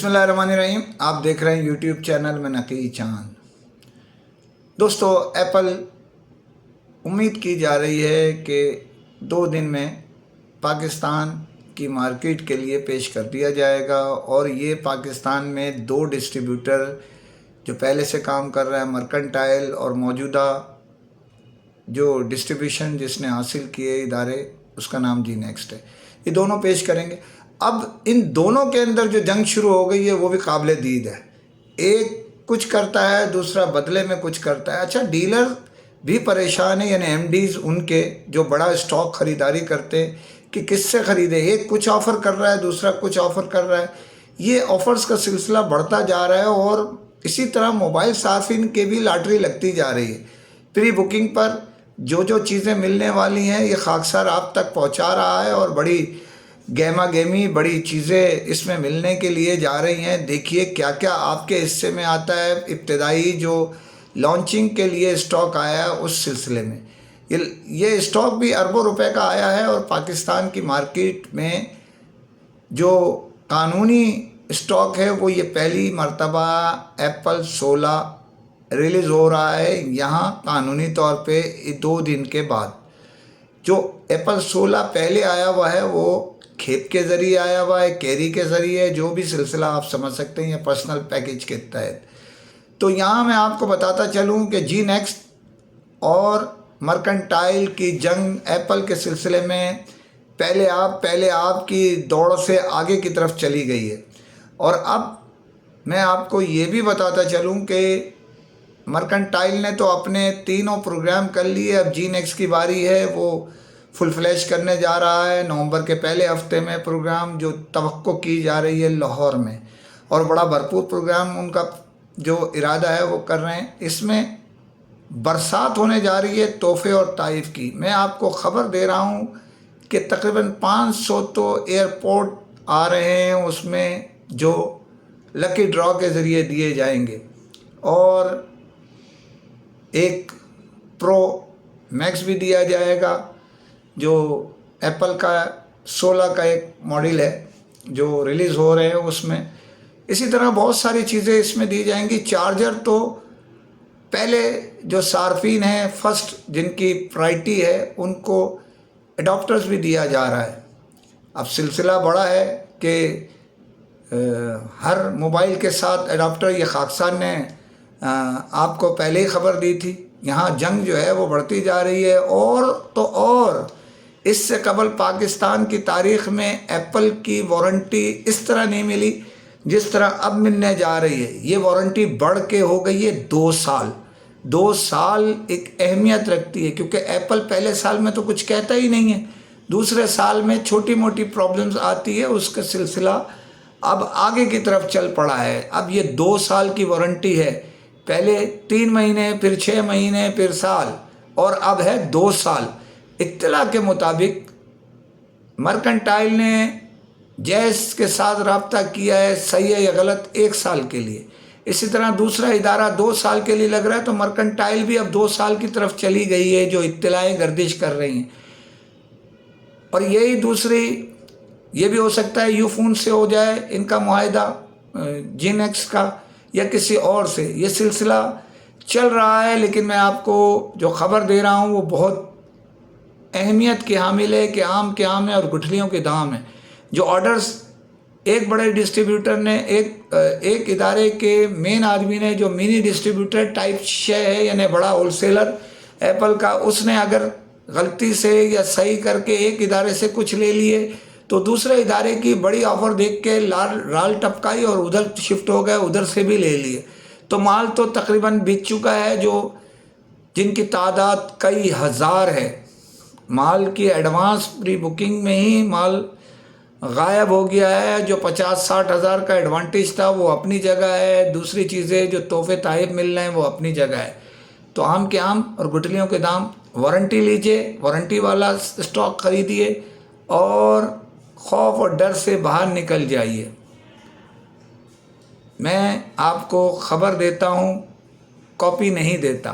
बिस्मिल्लाहिर्रहमानिर्रहीम। आप देख रहे हैं यूट्यूब चैनल में नकी चांद। दोस्तों, एप्पल उम्मीद की जा रही है कि 2 दिन में पाकिस्तान की मार्केट के लिए पेश कर दिया जाएगा और ये पाकिस्तान में 2 डिस्ट्रीब्यूटर जो पहले से काम कर रहा है, मर्केंटाइल, और मौजूदा जो डिस्ट्रीब्यूशन जिसने हासिल किए इदारे, उसका नाम जी नेक्स्ट है, ये दोनों पेश करेंगे। अब इन दोनों के अंदर जो जंग शुरू हो गई है वो भी काबिल दीद है। एक कुछ करता है, दूसरा बदले में कुछ करता है। अच्छा, डीलर भी परेशान है, यानी एमडीज़ उनके जो बड़ा स्टॉक ख़रीदारी करते हैं कि किससे ख़रीदे। एक कुछ ऑफ़र कर रहा है, दूसरा कुछ ऑफ़र कर रहा है। ये ऑफ़र्स का सिलसिला बढ़ता जा रहा है और इसी तरह मोबाइल सार्फिन के भी लॉटरी लगती जा रही है। प्री बुकिंग पर जो जो चीज़ें मिलने वाली हैं ये खाकसार आप तक पहुंचा रहा है और बड़ी गहमा गहमी बड़ी चीज़ें इसमें मिलने के लिए जा रही हैं। देखिए क्या क्या आपके हिस्से में आता है। इब्तदाई जो लॉन्चिंग के लिए स्टॉक आया है उस सिलसिले में ये स्टॉक भी अरबों रुपए का आया है और पाकिस्तान की मार्केट में जो कानूनी स्टॉक है वो ये पहली मर्तबा एप्पल 16 रिलीज़ हो रहा है यहाँ कानूनी तौर पे 2 दिन के बाद। जो एप्पल 16 पहले आया हुआ है वो खेप के ज़रिए आया हुआ है, कैरी के ज़रिए, जो भी सिलसिला आप समझ सकते हैं, या पर्सनल पैकेज के तहत। तो यहाँ मैं आपको बताता चलूँ कि जी नेक्स्ट और मर्केंटाइल की जंग एप्पल के सिलसिले में पहले आप की दौड़ से आगे की तरफ चली गई है। और अब मैं आपको ये भी बताता चलूँ कि मर्केंटाइल ने तो अपने 3 प्रोग्राम कर लिए, अब जी नेक्स्ट की बारी है, वो फुल फ्लैश करने जा रहा है नवंबर के पहले हफ्ते में। प्रोग्राम जो तवक्को की जा रही है लाहौर में, और बड़ा भरपूर प्रोग्राम उनका जो इरादा है वो कर रहे हैं। इसमें बरसात होने जा रही है तोहफे और ताइफ की। मैं आपको ख़बर दे रहा हूँ कि तकरीबन 500 तो एयरपोर्ट आ रहे हैं उसमें जो लकी ड्रॉ के ज़रिए दिए जाएंगे, और एक प्रो मैक्स भी दिया जाएगा जो एप्पल का 16 का एक मॉडल है जो रिलीज़ हो रहे हैं उसमें। इसी तरह बहुत सारी चीज़ें इसमें दी जाएंगी। चार्जर तो पहले जो सार्फिन हैं, फर्स्ट जिनकी प्रायोरिटी है, उनको एडाप्टर्स भी दिया जा रहा है। अब सिलसिला बड़ा है कि हर मोबाइल के साथ एडाप्टर, ये खाकसार ने आपको पहले ही ख़बर दी थी। यहाँ जंग जो है वो बढ़ती जा रही है। और तो और इससे कबल पाकिस्तान की तारीख़ में एप्पल की वारंटी इस तरह नहीं मिली जिस तरह अब मिलने जा रही है। ये वारंटी बढ़ के हो गई है 2 साल। 2 साल एक अहमियत रखती है क्योंकि एप्पल पहले साल में तो कुछ कहता ही नहीं है, दूसरे साल में छोटी मोटी प्रॉब्लम्स आती है, उसका सिलसिला अब आगे की तरफ चल पड़ा है। अब ये 2 साल की वारंटी है, पहले 3 महीने, फिर 6 महीने, फिर साल, और अब है 2 साल। इत्तला के मुताबिक मर्केंटाइल ने जैस के साथ रब्ता किया है, सही है या गलत, 1 साल के लिए। इसी तरह दूसरा इदारा 2 साल के लिए लग रहा है, तो मर्केंटाइल भी अब 2 साल की तरफ चली गई है जो इत्तलाएँ गर्दिश कर रही हैं। और यही दूसरी, ये भी हो सकता है यूफोन से हो जाए इनका मुआहिदा जी नेक्स्ट का या किसी और से, ये सिलसिला चल रहा है। लेकिन मैं आपको जो ख़बर दे रहा हूँ वो बहुत अहमियत की हामिल है कि आम के आम है और गुठलियों के दाम है। जो ऑर्डर्स एक बड़े डिस्ट्रीब्यूटर ने, एक इदारे के मेन आदमी ने, जो मिनी डिस्ट्रीब्यूटर टाइप शय है यानी बड़ा होलसेलर एप्पल का, उसने अगर गलती से या सही करके एक इदारे से कुछ ले लिए तो दूसरे इदारे की बड़ी ऑफ़र देख के राल टपकाई और उधर शिफ्ट हो गए, उधर से भी ले लिए। तो माल तो तकरीबन बिक चुका है, जो जिनकी तादाद कई हज़ार है। माल की एडवांस प्री बुकिंग में ही माल गायब हो गया है। जो 50-60 हज़ार का एडवांटेज था वो अपनी जगह है, दूसरी चीज़ें जो तोहफे ताइब मिल रहे हैं वो अपनी जगह है। तो आम के आम और गुठलियों के दाम। वारंटी लीजिए, वारंटी वाला स्टॉक खरीदिए और खौफ और डर से बाहर निकल जाइए। मैं आपको ख़बर देता हूँ, कॉपी नहीं देता।